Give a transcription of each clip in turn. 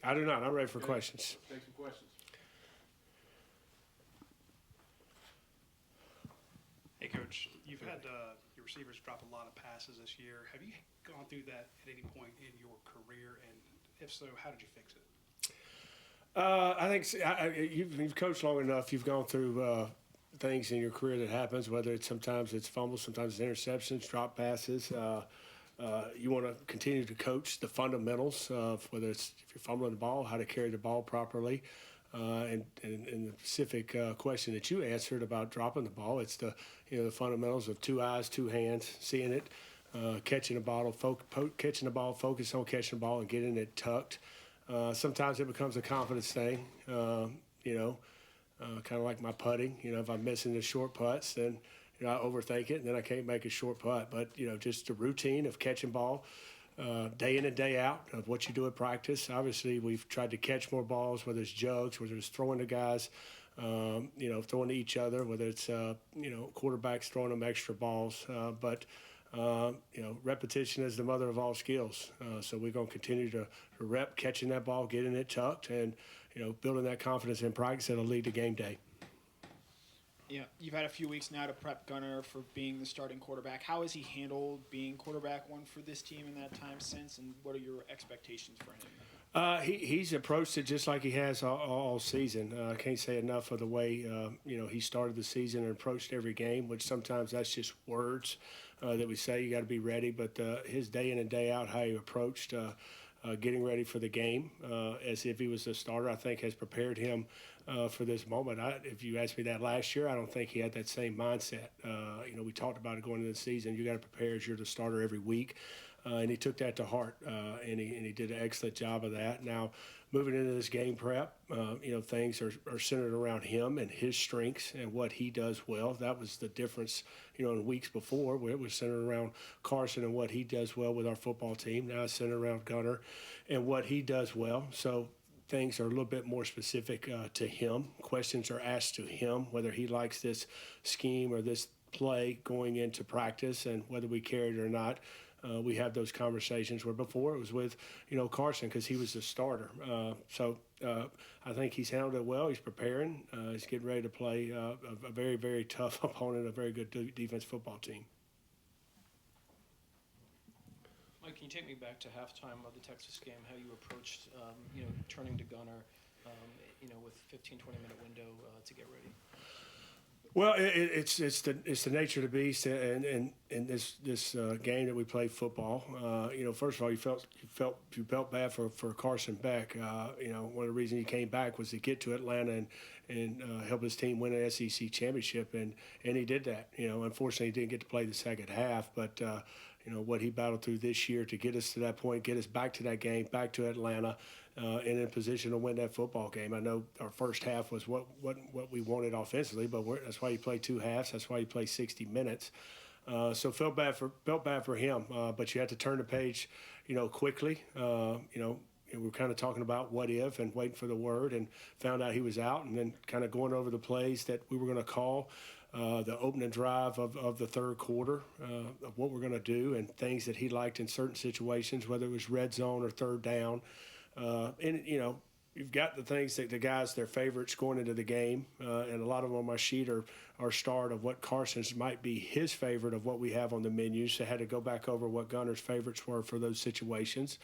I do not. I'm ready for questions. Take some questions. Hey, Coach, you've had your receivers drop a lot of passes this year. Have you gone through that at any point in your career? And if so, how did you fix it? I think you've coached long enough. You've gone through things in your career that happens, whether it's sometimes it's fumbles, sometimes it's interceptions, drop passes. You want to continue to coach the fundamentals of whether it's if you're fumbling the ball, how to carry the ball properly. And the specific question that you answered about dropping the ball, it's the fundamentals of two eyes, two hands, seeing it, catching the ball, catching the ball, focus on catching the ball and getting it tucked. Sometimes it becomes a confidence thing, kind of like my putting. If I'm missing the short putts, then I overthink it, and then I can't make a short putt. But just the routine of catching ball. Day in and day out of what you do at practice. Obviously, we've tried to catch more balls, whether it's jugs, whether it's throwing to guys, throwing to each other, whether it's, quarterbacks throwing them extra balls. But repetition is the mother of all skills. So we're going to continue to rep catching that ball, getting it tucked, and, building that confidence in practice that'll lead to game day. Yeah, you've had a few weeks now to prep Gunnar for being the starting quarterback. How has he handled being quarterback one for this team in that time since, and what are your expectations for him? He's approached it just like he has all season. I can't say enough of the way he started the season and approached every game, which sometimes that's just words that we say. You got to be ready, but his day in and day out, how he approached getting ready for the game as if he was a starter, I think has prepared him for this moment. If you asked me that last year, I don't think he had that same mindset. We talked about it going into the season. You got to prepare as you're the starter every week. And he took that to heart, and he did an excellent job of that. Now, moving into this game prep, things are centered around him and his strengths and what he does well. That was the difference, in weeks before, where it was centered around Carson and what he does well with our football team. Now it's centered around Gunnar and what he does well. So things are a little bit more specific to him. Questions are asked to him, whether he likes this scheme or this play going into practice and whether we carry it or not. We have those conversations where before it was with, Carson because he was the starter. So I think he's handled it well. He's preparing. He's getting ready to play a very, very tough opponent, a very good defense football team. Mike, can you take me back to halftime of the Texas game, how you approached, turning to Gunnar, with 15, 20-minute window to get ready? Well, it's the nature of the beast, and in this game that we play football. First of all, you felt bad for Carson Beck. One of the reasons he came back was to get to Atlanta and help his team win an SEC championship, and he did that. Unfortunately, he didn't get to play the second half, but what he battled through this year to get us to that point, get us back to that game, back to Atlanta, and in position to win that football game. I know our first half was what we wanted offensively, but that's why you play two halves. That's why you play 60 minutes. So felt bad for him, but you had to turn the page, quickly. We were kind of talking about what if and waiting for the word, and found out he was out, and then kind of going over the plays that we were going to call. The opening drive of the third quarter of what we're going to do and things that he liked in certain situations, whether it was red zone or third down. You've got the things that the guys, their favorites going into the game, and a lot of them on my sheet are starred of what Carson's might be his favorite of what we have on the menu. So I had to go back over what Gunnar's favorites were for those situations.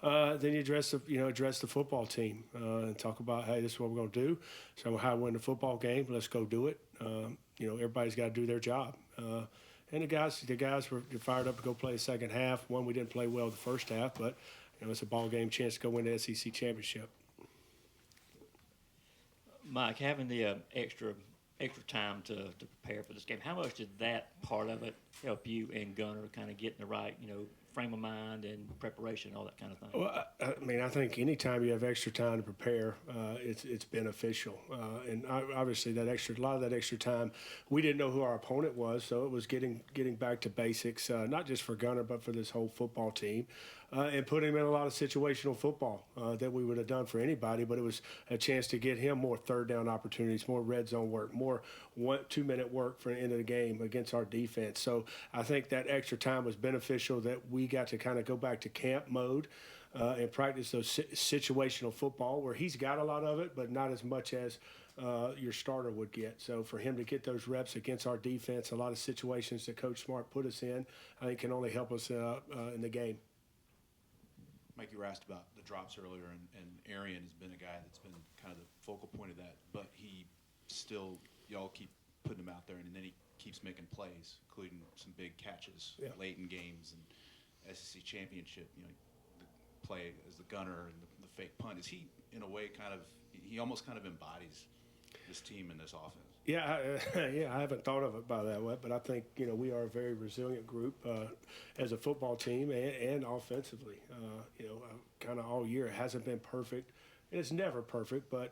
Then you address the football team and talk about, hey, this is what we're going to do. So how to win the football game. Let's go do it. Everybody's got to do their job. And the guys were fired up to go play the second half. One, we didn't play well the first half, but it's a ball game chance to go win the SEC championship. Mike, having the extra time to prepare for this game, how much did that part of it help you and Gunnar kind of get in the right, frame of mind and preparation, all that kind of thing? Well, I think anytime you have extra time to prepare, it's beneficial. And obviously a lot of that extra time, we didn't know who our opponent was, so it was getting back to basics, not just for Gunnar, but for this whole football team. And put him in a lot of situational football that we would have done for anybody, but it was a chance to get him more third down opportunities, more red zone work, more 1-2 minute work for the end of the game against our defense. So I think that extra time was beneficial, that we got to kind of go back to camp mode and practice those situational football where he's got a lot of it, but not as much as your starter would get. So for him to get those reps against our defense, a lot of situations that Coach Smart put us in, I think can only help us in the game. Mike, you were asked about the drops earlier, and Arian has been a guy that's been kind of the focal point of that, but he still, y'all keep putting him out there, and then he keeps making plays, including some big catches late in games and SEC championship, the play as the gunner and the fake punt. Is he, in a way, he almost kind of embodies this team and this offense? Yeah, I haven't thought of it by that way, but I think we are a very resilient group as a football team and offensively. Kind of all year it hasn't been perfect. It's never perfect, but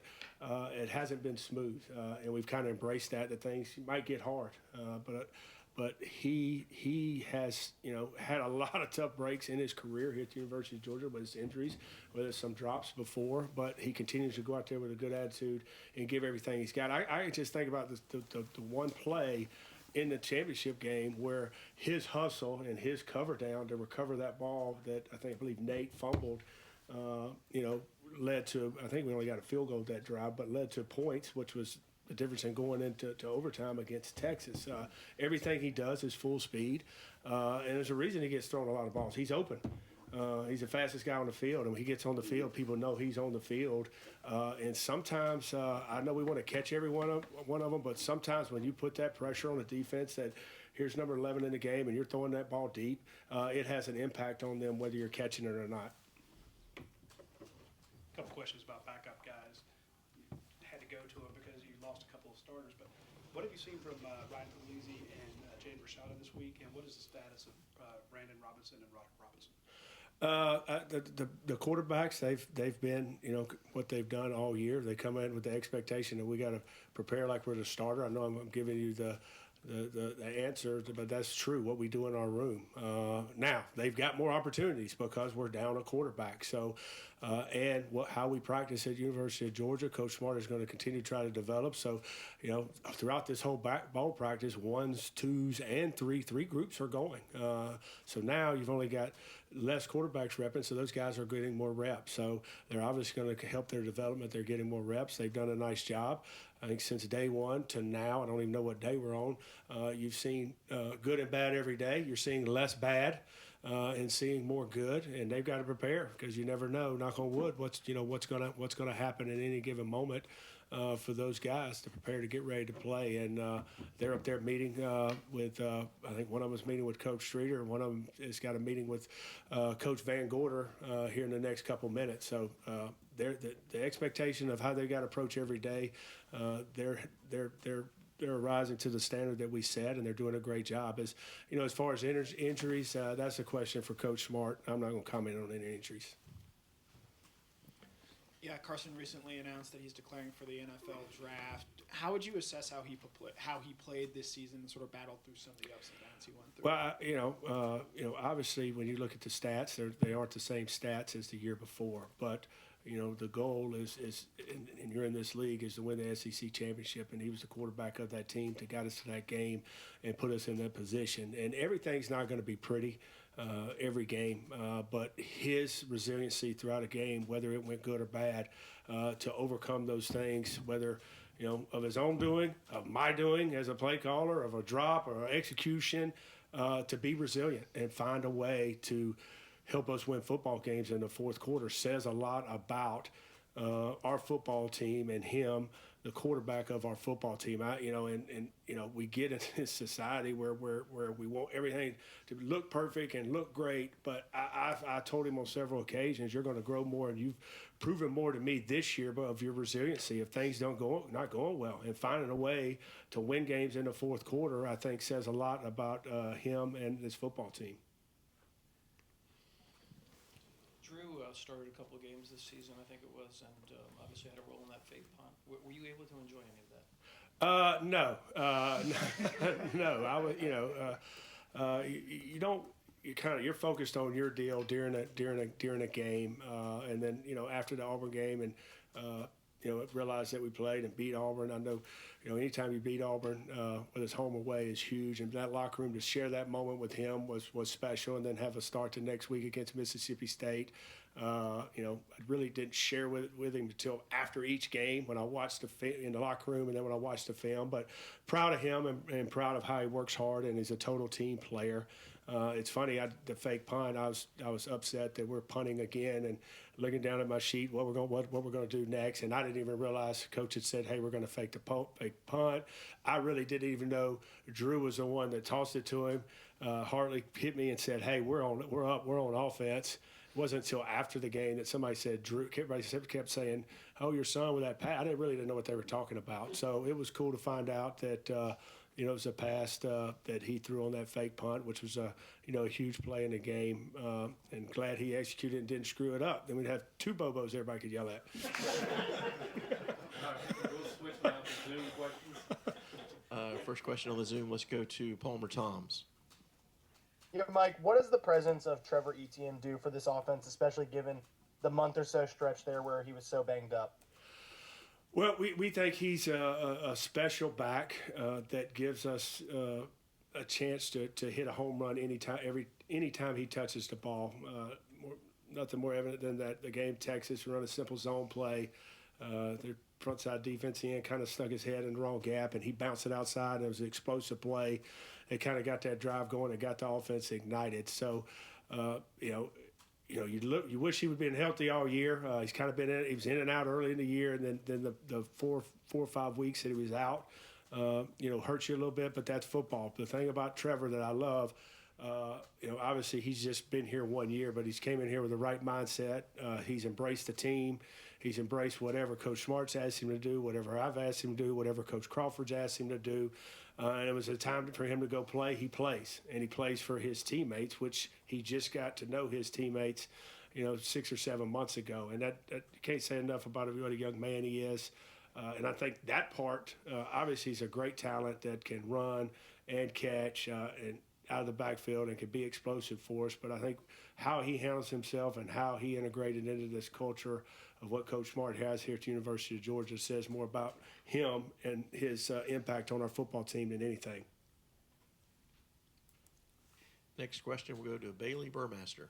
it hasn't been smooth, and we've kind of embraced that things might get hard, but he has had a lot of tough breaks in his career here at the University of Georgia with his injuries, with some drops before, but he continues to go out there with a good attitude and give everything he's got. I just think about the one play in the championship game where his hustle and his cover down to recover that ball that I believe Nate fumbled, led to, I think we only got a field goal that drive, but led to points, which was the difference in going into overtime against Texas. Everything he does is full speed, and there's a reason he gets thrown a lot of balls. He's open. He's the fastest guy on the field, and when he gets on the field, people know he's on the field. And sometimes, I know we want to catch every one of them, but sometimes when you put that pressure on the defense that here's number 11 in the game and you're throwing that ball deep, it has an impact on them whether you're catching it or not. A couple questions about backup guys. You had to go to them because you lost a couple of starters, but what have you seen from Ryan Puglisi and Jaden Rashada this week, and what is the status of Brandon Robinson and Roderick Robinson? The quarterbacks, they've been, what they've done all year. They come in with the expectation that we got to prepare like we're the starter. I know I'm giving you the answer, but that's true, what we do in our room. Now, they've got more opportunities because we're down a quarterback. So, and how we practice at University of Georgia, Coach Smart is going to continue to try to develop. So, throughout this whole ball practice, 1s, 2s, and 3 groups are going. So now you've only got less quarterbacks repping, so those guys are getting more reps. So they're obviously going to help their development. They're getting more reps. They've done a nice job. I think since day one to now, I don't even know what day we're on, you've seen good and bad every day. You're seeing less bad and seeing more good, and they've got to prepare because you never know, knock on wood, what's going to happen at any given moment for those guys to prepare to get ready to play. And they're up there meeting with, I think one of them is meeting with Coach Streeter, and one of them has got a meeting with Coach Van Gorder here in the next couple minutes. So the expectation of how they got to approach every day, they're rising to the standard that we set, and they're doing a great job. As far as injuries, that's a question for Coach Smart. I'm not going to comment on any injuries. Yeah, Carson recently announced that he's declaring for the NFL draft. How would you assess how he played this season and sort of battled through some of the ups and downs he went through? Well, obviously when you look at the stats, they aren't the same stats as the year before. But the goal is and you're in this league, is to win the SEC championship, and he was the quarterback of that team to get us to that game and put us in that position. And everything's not going to be pretty every game, but his resiliency throughout a game, whether it went good or bad, to overcome those things, whether of his own doing, of my doing as a play caller, of a drop or execution, to be resilient and find a way to help us win football games in the fourth quarter, says a lot about our football team and him, the quarterback of our football team. We get in this society where we want everything to look perfect and look great, but I told him on several occasions, you're going to grow more, and you've proven more to me this year of your resiliency if things not going well, and finding a way to win games in the fourth quarter, I think says a lot about him and his football team. Drew started a couple of games this season, I think it was, and obviously had a role in that fake punt. Were you able to enjoy any of that? No. No. I would. You don't. You're focused on your deal during a game, and then after the Auburn game, and realized that we played and beat Auburn. I know, anytime you beat Auburn, whether it's home or away, is huge. And that locker room, to share that moment with him was special. And then have a start the next week against Mississippi State. I really didn't share with him until after each game when I watched in the locker room and then when I watched the film. But proud of him and proud of how he works hard and he's a total team player. It's funny, the fake punt. I was upset that we're punting again and looking down at my sheet what we're going to do next, and I didn't even realize Coach had said, "Hey, we're going to fake punt." I really didn't even know Drew was the one that tossed it to him. Hartley hit me and said, "Hey, we're on offense." It wasn't until after the game that somebody said, Drew, everybody kept saying, "Oh, your son with that pass." I didn't know what they were talking about. So it was cool to find out that, it was a pass that he threw on that fake punt, which was a huge play in the game. And glad he executed and didn't screw it up. Then we'd have two Bobos everybody could yell at. We'll switch now to Zoom questions. First question on the Zoom. Let's go to Palmer Toms. Mike, what does the presence of Trevor Etienne do for this offense, especially given the month or so stretch there where he was so banged up? Well, we think he's a special back that gives us a chance to hit a home run anytime he touches the ball. Nothing more evident than that. The game Texas run a simple zone play. Their front side defense end kind of stuck his head in the wrong gap, and he bounced it outside. And it was an explosive play. It kind of got that drive going and got the offense ignited. So, you wish he would have been healthy all year. He's kind of he was in and out early in the year, and then the 4 or 5 weeks that he was out, hurts you a little bit. But that's football. The thing about Trevor that I love, obviously he's just been here 1 year, but he's came in here with the right mindset. He's embraced the team. He's embraced whatever Coach Smart's asked him to do, whatever I've asked him to do, whatever Coach Crawford's asked him to do. And it was a time for him to go play. He plays, and he plays for his teammates, which he just got to know his teammates, 6 or 7 months ago. And that you can't say enough about what a young man he is. And I think that part, obviously he's a great talent that can run and catch and out of the backfield and can be explosive for us. But I think how he handles himself and how he integrated into this culture of what Coach Smart has here at the University of Georgia says more about him and his impact on our football team than anything. Next question will go to Bailey Burmaster.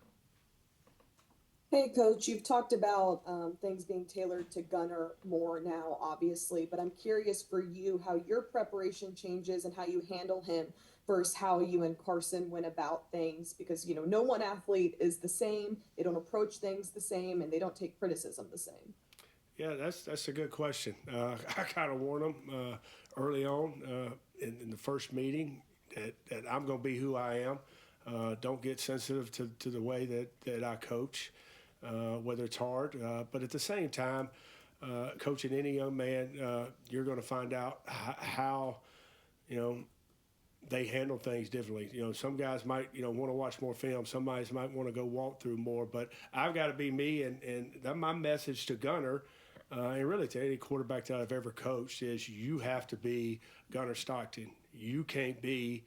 Hey, Coach, you've talked about things being tailored to Gunner more now, obviously, but I'm curious for you how your preparation changes and how you handle him versus how you and Carson went about things, because, no one athlete is the same. They don't approach things the same, and they don't take criticism the same. Yeah, that's a good question. I kind of warned him early on in the first meeting that I'm going to be who I am. Don't get sensitive to the way that I coach. Whether it's hard, but at the same time, coaching any young man, you're going to find out how, they handle things differently. Some guys might, want to watch more film. Some guys might want to go walk through more. But I've got to be me, and that my message to Gunner, and really to any quarterback that I've ever coached, is you have to be Gunner Stockton. You can't be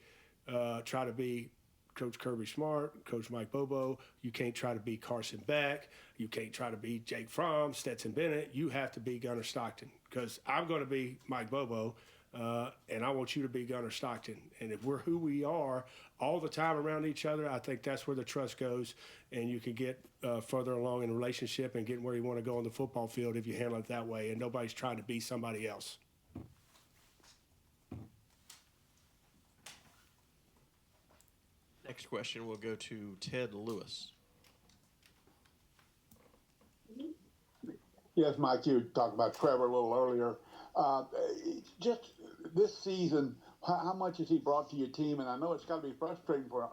try to be Coach Kirby Smart, Coach Mike Bobo. You can't try to be Carson Beck. You can't try to be Jake Fromm, Stetson Bennett. You have to be Gunner Stockton, because I'm going to be Mike Bobo, and I want you to be Gunner Stockton. And if we're who we are all the time around each other, I think that's where the trust goes, and you can get further along in a relationship and get where you want to go on the football field if you handle it that way, and nobody's trying to be somebody else. Next question will go to Ted Lewis. Yes, Mike, you talked about Trevor a little earlier. Just this season, how much has he brought to your team? And I know it's got to be frustrating for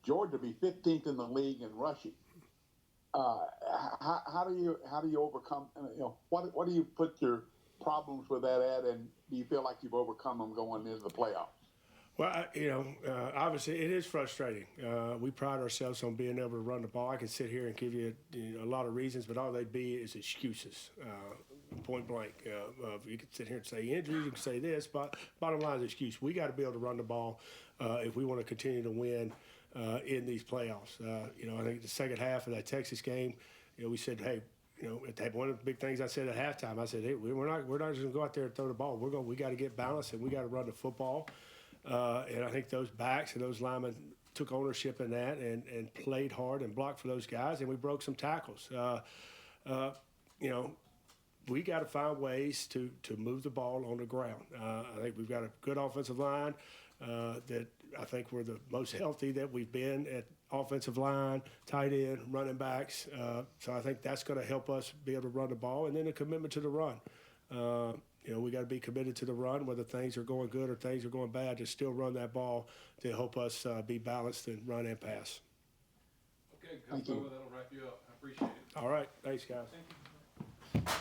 Georgia to be 15th in the league in rushing. How do you overcome? What do you put your problems with that at, and do you feel like you've overcome them going into the playoffs? Well, obviously it is frustrating. We pride ourselves on being able to run the ball. I can sit here and give you, a lot of reasons, but all they'd be is excuses, point blank. You can sit here and say injuries, you can say this, but bottom line is excuse. We got to be able to run the ball if we want to continue to win in these playoffs. I think the second half of that Texas game, we said, hey, one of the big things I said at halftime, I said, hey, we're not just going to go out there and throw the ball. We got to get balanced and we got to run the football. And I think those backs and those linemen took ownership in that and played hard and blocked for those guys, and we broke some tackles. We got to find ways to move the ball on the ground. I think we've got a good offensive line that I think we're the most healthy that we've been at offensive line, tight end, running backs. So I think that's going to help us be able to run the ball, and then a commitment to the run. We got to be committed to the run, whether things are going good or things are going bad, to still run that ball to help us be balanced and run and pass. Okay, Coach Bobo, that'll wrap you up. I appreciate it. All right. Thanks, guys. Thank you.